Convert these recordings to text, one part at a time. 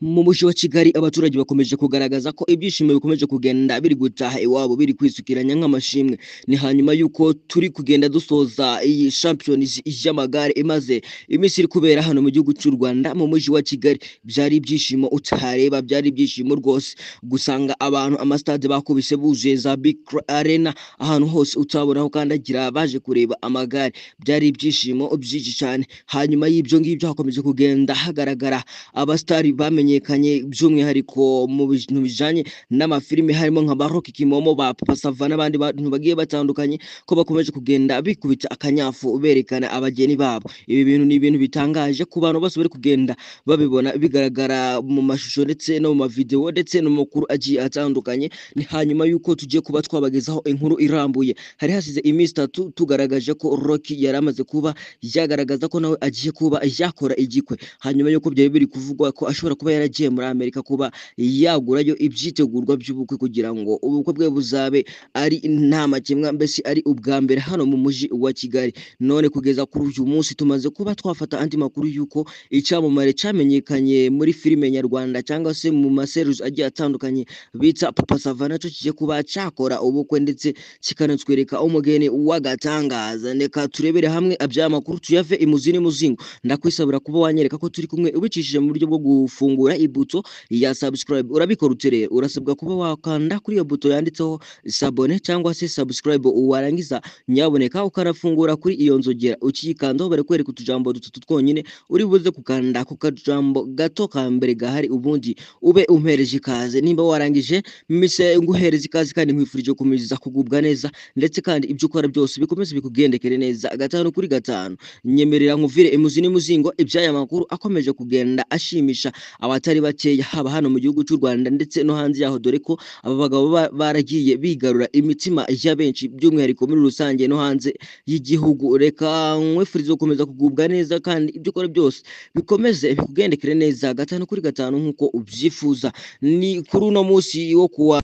Mu mujyi wa Kigali abaturage bakomeje kugaragaza ko ibyishimo bikomeje kugenda biri gutaha iwabo biri kwisukiranya nk'amashimwe. Ni hanyuma yuko turi kugenda dusoza iyi Champions y'amagare imaze iminsi iri kubera hano mu gihugu cy'u Rwanda mu mujyi wa Kigali. Byari ibyishimo utareba, byari ibyishimo rwose. Gusanga abantu amastade bakubise buzuye za Big Arena, ahantu hose utabona aho kandagira baje kureba amagare. Byari ibyishimo byinshi cyane. Hanyuma y'ibyo ngibyo hakomeje kugenda hagaragara abastari bamenyekanye by'umwihariko mu bintu bijanye n'amafilime harimo nka Baroki Kimomo, ba Papa Sava n'abandi bantu bagiye batandukanye ko bakomeje kugenda bikubita akanyafu berekana abageni babo. Ibi bintu ni ibintu bitangaje ku bantu bose bari kugenda babibona bigaragara mu mashusho ndetse no mu mavideo ndetse no mu makuru agiye atandukanye. Ni hanyuma yuko tugiye kuba twabagezaho inkuru irambuye. Hari hasize iminsi 3 tugaragaje ko Rocky yari amaze kuba yagaragaza ko nawe agiye kuba yakora igikwe. Hanyuma yuko byari biri kuvugwa ko ashobora kuba yaragiye muri Amerika kuba yagurayo ibyitegurwa by'ubukwe kugira ngo ubukwe bwe buzabe ari nta makemwa, mbese ari ubwa mbere hano mu mujyi wa Kigali. None kugeza kuri uyu munsi tumaze kuba twafata andi makuru yuko icyamamare cyamenyekanye muri filime nyarwanda cyangwa se mu maseries agiye atandukanye bita Papa Sava nacyo kigiye kuba cyakora ubukwe ndetse kikanatwereka umugeni w'agatangaza. Reka turebere hamwe abya makuru tuyave imuzini muzingo. Ndakwisabira kuba wanyereka ko turi kumwe ubicishije mu buryo bwo gufungura ibuto ya subscribe. Urabikora uterera, urasabwa kuba wakanda kuri iyo buto yanditseho sabone cyangwa se subscribe, warangiza nyaboneka ukarafungura kuri iyo nzogera. Ukiyikandaho bari kwereka utujambo dutatu twonyine uri buze gukanda ku kajambo gato ka mbere gahari, ubundi ube umpereje ikaze. Nimba warangije mise nguhereza ikaze kandi nkwifurije kumiza kugubwa neza ndetse kandi ibyo ukora byose bikomeze bikugendekere neza 5 kuri 5. Nyemerera nkuvire imuzini muzingo ibyaya makuru akomeje kugenda ashimisha abatari bakeya haba hano mu gihugu cy'u Rwanda ndetse no hanze yaho, dore ko aba bagabo baragiye bigarura imitima ya benshi by'umwihariko muri rusange no hanze y'igihugu. Reka nkwifurize gukomeza kugubwa neza kandi ibyo ukora byose bikomeze bikugendekere neza 5 kuri 5 nkuko ubyifuza. Ni kuri uno munsi wo kuwa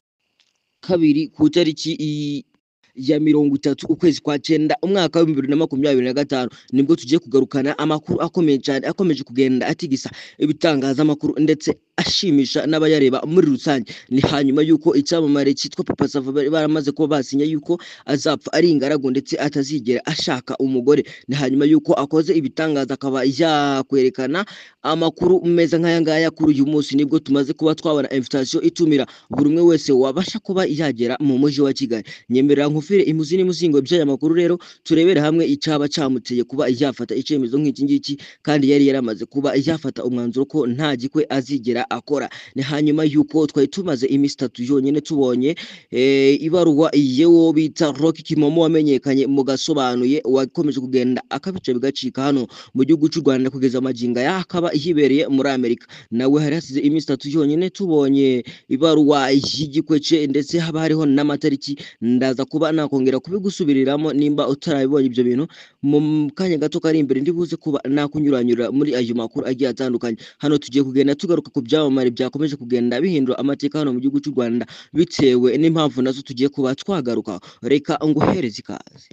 kabiri ku tariki ya 30 ukwezi kwa 9 umwaka wa 2025 nibwo tugiye kugarukana amakuru akomeye cyane akomeje kugenda atigisa ibitangaza amakuru ndetse ashimisha n'abayareba muri rusange. Ni hanyuma yuko icyamamare cyitwa Papa Sava baramaze kuba basinya yuko azapfa ari ingaragu ndetse atazigera ashaka umugore. Ni hanyuma yuko akoze ibitangaza akaba yakwerekana amakuru meza nk'aya ngaya. Kuri uyu munsi nibwo tumaze kuba twabona invitation itumira buri umwe wese wabasha kuba yagera mu mujyi wa Kigali. Nyemerera nkufire imuzini muzingo by'aya makuru rero turebere hamwe icaba cyamuteye kuba yafata icyemezo nk'iki ngiki, kandi yari yaramaze kuba yafata umwanzuro ko nta gikwe azigera akora. Ni hanyuma yuko twari tumaze iminsi 3 yonyine tubonye ibaruwa yewo bita Rocky Kimomo wamenyekanye mu gasobanuye wakomeje kugenda akabice bigacika hano mu gihugu cy'u Rwanda kugeza amaginga yakaba yibereye muri Amerika. Nawe hari hasize iminsi 3 yonyine tubonye ibaruwa y'igikweche ndetse haba hariho n'amatariki. Ndaza kuba nakongera kubigusubiriramo nimba utarabibonye ibyo bintu mu kanya gato kari imbere, ndibuze kuba nakunyuranyura muri ayo makuru agiye atandukanye. Hano tugiye kugenda tugaruka ku byamamare byakomeje kugenda bihindura amateka hano mu gihugu cy'u Rwanda bitewe n'impamvu nazo tugiye kuba twagaruka. Reka nguhereze ikaze.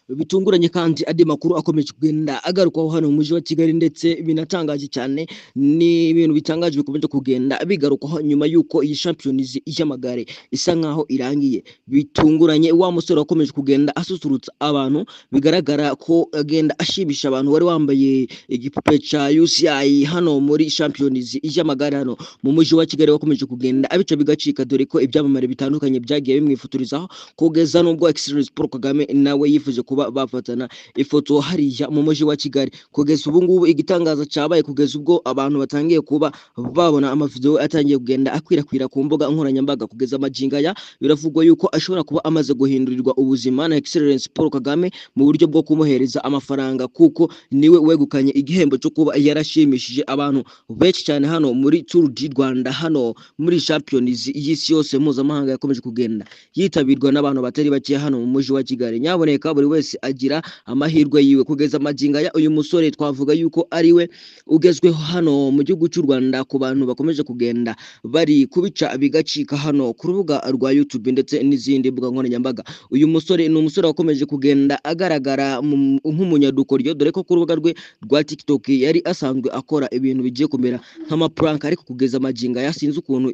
Bitunguranye kandi andi makuru akomeje kugenda agarukaho hano mu mujyi wa Kigali ndetse binatangaje cyane. Ni ibintu bitangaje bikomeje kugenda bigarukaho nyuma yuko iyi Champions y'amagare isa nkaho irangiye. Bitunguranye wa musore wakomeje kugenda asusurutsa abantu, bigaragara ko agenda ashimisha abantu, wari wambaye igipupe ca UCI hano muri Champions y'amagare hano mu mujyi wa Kigali wakomeje kugenda abica bigacika, dore ko ibyamamare bitandukanye byagiye bimwifoturizaho kugeza nubwo Excellence Paul Kagame nawe yifuje kuba bafatana ifoto hariya mu mujyi wa Kigali. Kugeza ubu ngubu igitangaza cyabaye kugeza ubwo abantu batangiye kuba babona amavideo atangiye kugenda akwirakwira ku mbuga nkoranyambaga. Kugeza amaginga ya biravugwa yuko ashobora kuba amaze guhindurirwa ubuzima na Excellence Paul Kagame mu buryo bwo kumuhereza amafaranga, kuko niwe wegukanye igihembo cyo kuba yarashimishije abantu benshi cyane hano muri Tour du Rwanda, hano muri Champions y'isi yose mpuzamahanga yakomeje kugenda yitabirwa n'abantu batari bake hano mu mujyi wa Kigali. Nyaboneka buri wese wese agira amahirwe yiwe. Kugeza maginga ya uyu musore twavuga yuko ari we ugezweho hano mu gihugu cy'u Rwanda ku bantu bakomeje kugenda bari kubica bigacika hano ku rubuga rwa YouTube ndetse n'izindi mbuga nkoranyambaga. Uyu musore ni umusore wakomeje kugenda agaragara nk'umunyadukoryo, dore ko ku rubuga rwe rwa TikTok yari asanzwe akora ibintu bigiye kumera nk'amaprank, ariko kugeza maginga yasinze ukuntu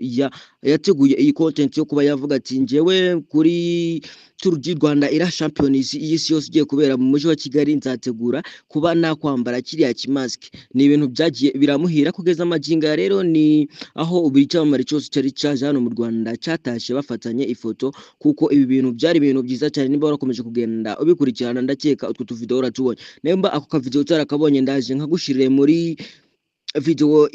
yateguye iyi content yo kuba yavuga ati njyewe kuri Tour du Rwanda ira Champions y'isi yose igiye kubera mu mujyi wa Kigali nzategura kuba nakwambara kiriya kimask. Ni ibintu byagiye biramuhira. Kugeza maginga rero ni aho buri cyamamare cyose cyari cyaje hano mu Rwanda cyatashe bafatanye ifoto, kuko ibi bintu byari ibintu byiza cyane. Niba warakomeje kugenda ubikurikirana, ndakeka utwo tuvideo uratubonye. Nemba ako kavideo utarakabonye, ndaje nkagushirire muri video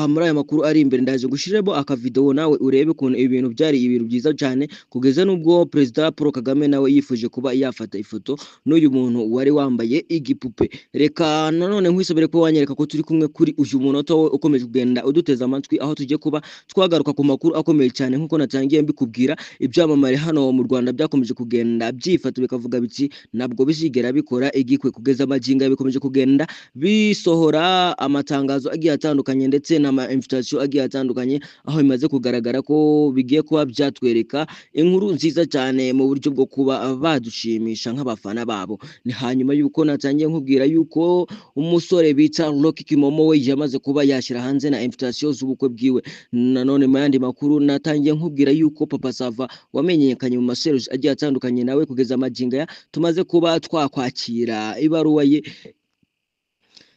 muri aya makuru ari imbere, ndaje gushiremo akavideo nawe urebe ukuntu ibintu byari ibintu byiza cyane, kugeza nubwo Perezida Paul Kagame nawe yifuje kuba yafata ifoto n'uyu muntu wari wambaye igipupe. Reka nanone nkwisabire ko wanyereka ko turi kumwe kuri uyu munota wowe ukomeje kugenda uduteza amatwi, aho tujye kuba twagaruka ku makuru akomeye cyane. Nkuko natangiye mbikubwira, ibyamamare hano mu Rwanda byakomeje kugenda byifata bikavuga biti nabwo bizigera bikora igikwe. Kugeza maginga bikomeje kugenda bisohora amatangazo agiye atandukanye ndetse n'ama invitation agiye atandukanye, aho bimaze kugaragara ko bigiye kuba byatwereka inkuru nziza cyane mu buryo bwo kuba badushimisha nk'abafana babo. Ni hanyuma yuko natangiye nkubwira yuko umusore bita Rocky Kimomo we yamaze kuba yashyira hanze na invitation z'ubukwe bwiwe. Nanone mu yandi makuru natangiye nkubwira yuko Papa Sava wamenyekanye mu maseries agiye atandukanye, nawe kugeza maginga ya tumaze kuba twakwakira ibaruwa ye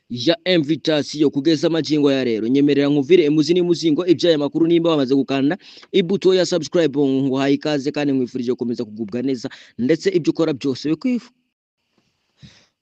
ya invitation. Kugeza magingo ya rero nyemerera nkuvire emuzini muzingo ibyaya makuru. Nimba wamaze gukanda ibuto ya subscribe ngo hayikaze, kandi mwifurije gukomeza kugubwa neza, ndetse ibyo ukora byose bikwifu.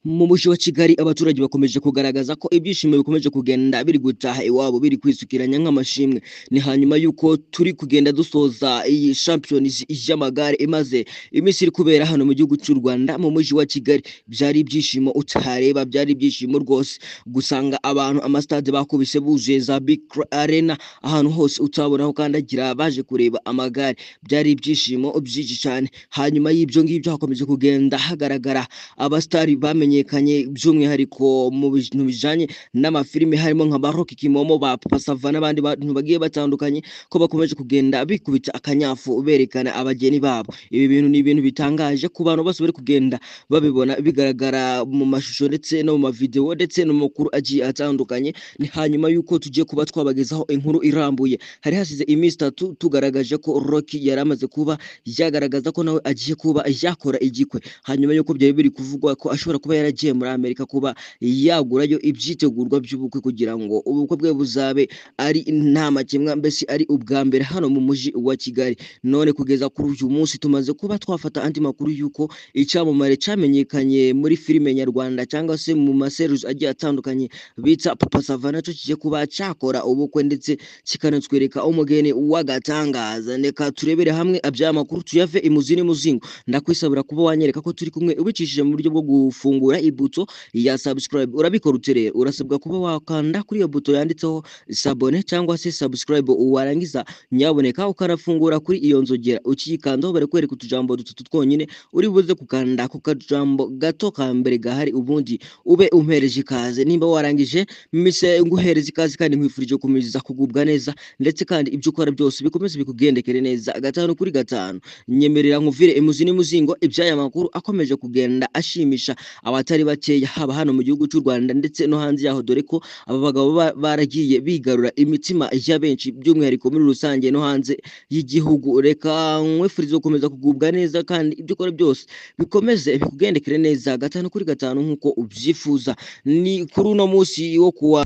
Mu mujyi wa Kigali abaturage bakomeje kugaragaza ko ibyishimo bikomeje kugenda biri gutaha iwabo, biri kwisukiranya nk'amashimwe. Ni hanyuma yuko turi kugenda dusoza iyi Champions y'amagare imaze iminsi iri kubera hano mu gihugu cy'u Rwanda mu mujyi wa Kigali. Byari ibyishimo utareba, byari ibyishimo rwose, gusanga abantu amastade bakubise buzuye za Big Arena, ahantu hose utabona aho kandagira baje kureba amagare. Byari ibyishimo byinshi cyane. Hanyuma y'ibyo ngibyo hakomeje kugenda hagaragara abastari bamenye by'umwihariko mu bintu bijanye n'amafilime, harimo nka Rocky Kimomo, ba Papa Sava n'abandi bantu bagiye batandukanye, ko bakomeje kugenda bikubita akanyafu berekana abageni babo. Ibi bintu ni ibintu bitangaje ku bantu bose bari kugenda babibona bigaragara mu mashusho ndetse no mu mavideo ndetse no mu makuru agiye atandukanye. Ni hanyuma yuko tugiye kuba twabagezaho inkuru irambuye. Hari hasize iminsi 3 tugaragaje ko Rocky yaramaze kuba yagaragaza ko nawe agiye kuba yakora igikwe, hanyuma yuko byari biri kuvugwa ko ashobora kuba yaragiye muri Amerika kuba yagurayo ibyitegurwa by'ubukwe, kugira ngo ubukwe bwe buzabe ari nta makemwa, mbese ari ubwa mbere hano mu mujyi wa Kigali. None kugeza kuri uyu munsi tumaze kuba twafata andi makuru yuko icyamamare cyamenyekanye muri filime nyarwanda cyangwa se mu maseries agiye atandukanye bita Papa Sava nacyo kigiye kuba cyakora ubukwe, ndetse kikanatwereka umugeni w'agatangaza. Reka turebere hamwe abya makuru tuyave imuzini muzingo. Ndakwisabira kuba wanyereka ko turi kumwe ubicishije mu buryo bwo gufungura ibuto ya subscribe. Urabikora utere, urasabwa kuba wakanda kuri iyo buto yanditseho sabone cyangwa se subscribe, warangiza nyaboneka ukarafungura kuri iyo nzogera. Ukiyikandaho bari kwereka utujambo dutatu twonyine, uri buze gukanda ku kajambo gato ka mbere gahari, ubundi ube umpereje ikaze. Nimba warangije mise nguhereza ikaze, kandi nkwifurije gukomeza kugubwa neza, ndetse kandi ibyo ukora byose bikomeze bikugendekere neza 5 kuri 5. Nyemerera nkuvire emuzini muzingo ibyaya makuru akomeje kugenda ashimisha abatari bakeya, haba hano mu gihugu cy'u Rwanda ndetse no hanze yaho, dore ko aba bagabo baragiye bigarura imitima ya benshi, by'umwihariko muri rusange no hanze y'igihugu. Reka nkwifurize gukomeza kugubwa neza, kandi ibyo ukora byose bikomeze bikugendekere neza 5 kuri 5 nkuko ubyifuza. Ni kuri uno munsi wo kuwa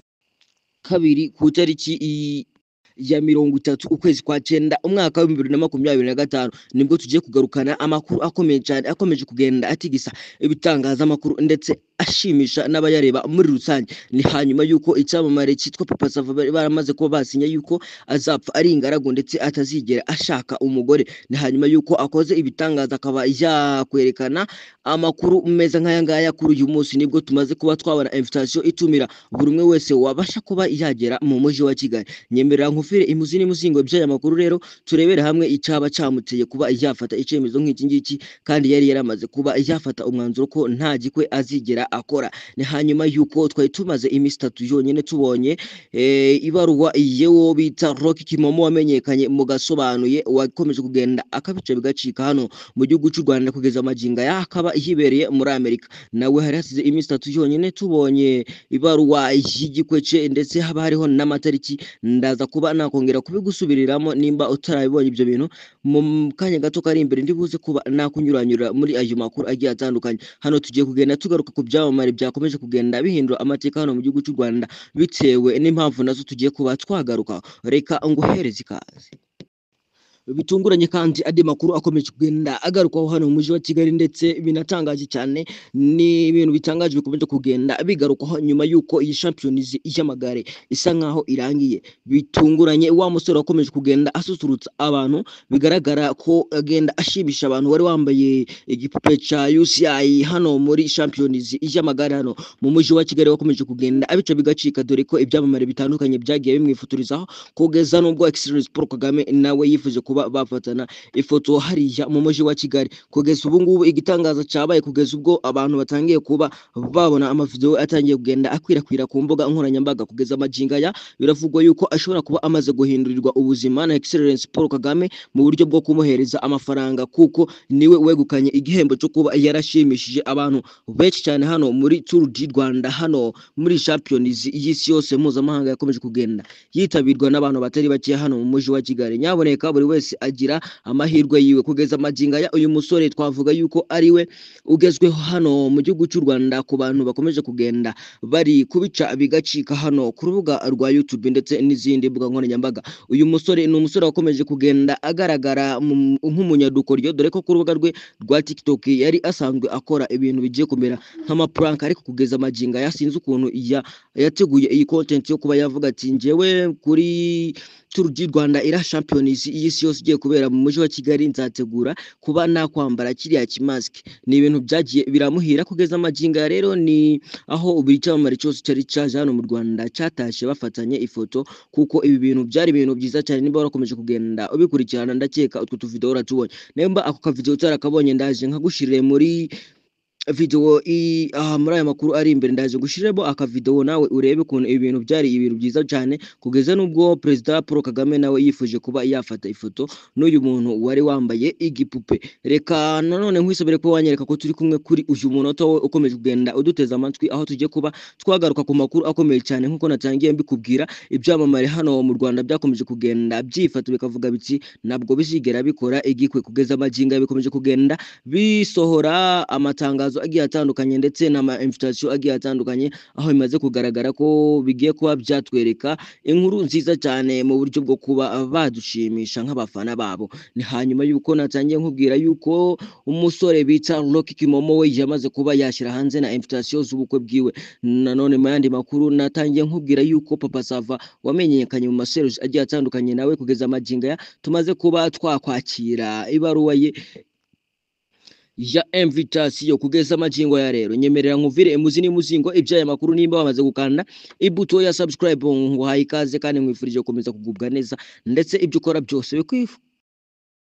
kabiri ku tariki ya 30 ukwezi kwa 9 umwaka wa 2025 nibwo tugiye kugarukana amakuru akomeye cyane akomeje kugenda atigisa ibitangaza amakuru ndetse ashimisha n'abayareba muri rusange. Ni hanyuma yuko icyamamare cyitwa Papa Sava baramaze kuba basinya yuko azapfa ari ingaragu ndetse atazigera ashaka umugore. Ni hanyuma yuko akoze ibitangaza akaba yakwerekana amakuru meza nk'aya ngaya. Kuri uyu munsi nibwo tumaze kuba twabona invitation itumira buri umwe wese wabasha kuba yagera mu mujyi wa Kigali. Nyemerera ngufire imuzi n'imuzingo by'aya makuru rero turebere hamwe icaba camuteye kuba yafata icemezo nk'iki ngiki kandi yari yaramaze kuba yafata umwanzuro ko nta gikwe azigera akora. Ni hanyuma yuko twari tumaze imisi 3 yonyene tubonye ibaruwa yewo bita Rocky Kimomo wamenyekanye mu gasobanuye wakomeje kugenda akabice bigacika hano mu gihugu cy'u Rwanda kugeza amajinga yakaba yibereye muri Amerika. Nawe hari hasize imisi 3 yonyene tubonye ibaruwa y'igikweche ndetse haba hariho n'amatariki ndaza kuba nakongera kubigusubiriramo nimba utarabibonye ibyo bintu mu kanya gato kari imbere ndibuze kuba nakunyuranyura muri ayo makuru agiye atandukanye. Hano tugiye kugenda tugaruka ku byamamare byakomeje kugenda bihindura amateka hano mu gihugu cy'u Rwanda bitewe n'impamvu nazo tugiye kuba twagaruka. Reka nguhereze ikaze. Bitunguranye kandi andi makuru akomeje kugenda agarukaho hano mu mujyi wa Kigali ndetse binatangaje cyane, ni ibintu bitangaje bikomeje kugenda bigarukaho nyuma yuko iyi Champions y'amagare isa nkaho irangiye. Bitunguranye wa musore wakomeje kugenda asusurutsa abantu, bigaragara ko agenda ashimisha abantu wari wambaye igipupe ca UCI hano muri Champions y'amagare hano mu mujyi wa Kigali wakomeje kugenda abica bigacika, dore ko ibyamamare bitandukanye byagiye bimwifoturizaho kugeza nubwo Excellence Paul Kagame nawe yifuje bafatana ifoto hariya mu mujyi wa Kigali. Kugeza ubu ngubu igitangaza cyabaye kugeza ubwo abantu batangiye kuba babona amavideo atangiye kugenda akwirakwira ku mbuga nkoranyambaga. Kugeza amajinga ya biravugwa yuko ashobora kuba amaze guhindurirwa ubuzima na Excellence Paul Kagame mu buryo bwo kumuhereza amafaranga, kuko niwe wegukanye igihembo cyo kuba yarashimishije abantu benshi cyane hano muri Tour du Rwanda, hano muri Champions y'isi yose mpuzamahanga yakomeje kugenda yitabirwa n'abantu batari bake hano mu mujyi wa Kigali. Nyaboneka buri wese agira amahirwe yiwe. Kugeza amajinga ya uyu musore twavuga yuko ariwe ugezweho hano mu gihugu cy'u Rwanda ku bantu bakomeje kugenda bari kubica bigacika hano ku rubuga rwa YouTube ndetse n'izindi mbuga nkoranyambaga. Uyu musore ni umusore wakomeje kugenda agaragara nk'umunyadukoryo, dore ko ku rubuga rwe rwa TikTok yari asanzwe akora ibintu bigiye kumera nk'amaprank, ariko kugeza amajinga yasinze ukuntu yateguye iyi content yo kuba yavuga ati njyewe kuri Tour du Rwanda ira Champions y'isi yose igiye kubera mu mujyi wa Kigali nzategura kuba nakwambara kiriya kimask. Ni ibintu byagiye biramuhira. Kugeza amajinga rero ni aho buri cyamamare cyose cyari cyaje hano mu Rwanda cyatashe bafatanye ifoto, kuko ibi bintu byari ibintu byiza cyane. Niba warakomeje kugenda ubikurikirana ndakeka utwo tuvideo uratubonye. Nemba ako kavideo utarakabonye ndaje nkagushirire muri video muri aya makuru ari imbere, ndaje gushiremo akavideo nawe urebe ukuntu ibintu byari ibintu byiza cyane, kugeza nubwo President Paul Kagame nawe yifuje kuba yafata ifoto n'uyu muntu wari wambaye igipupe. Reka nanone nkwisabire ko wanyereka ko turi kumwe kuri uyu munota wowe ukomeje kugenda uduteza amatwi, aho tugiye kuba twagaruka ku makuru akomeye cyane nkuko natangiye mbikubwira. Ibyamamare hano mu Rwanda byakomeje kugenda byifata bikavuga biti nabwo bizigera bikora igikwe. Kugeza amajinga bikomeje kugenda bisohora amatangazo agiye atandukanye ndetse n'ama invitation agiye atandukanye, aho bimaze kugaragara ko bigiye kuba byatwereka inkuru nziza cyane mu buryo bwo kuba badushimisha nk'abafana babo. Ni hanyuma yuko natangiye nkubwira yuko umusore bita Rocky Kimomo we yamaze kuba yashyira hanze na invitation z'ubukwe bwiwe. Nanone mu yandi makuru natangiye nkubwira yuko Papa Sava wamenyekanye mu maseries agiye atandukanye nawe kugeza amajinga tumaze kuba twakwakira ibaruwa ye ya invitation. Kugeza amajingo ya rero nyemerera nkuvire imuzi n'imuzingo ibyaya makuru nimba wamaze gukanda ibuto ya subscribe ngo hayikaze kandi mwifurije gukomeza kugubwa neza ndetse ibyo ukora byose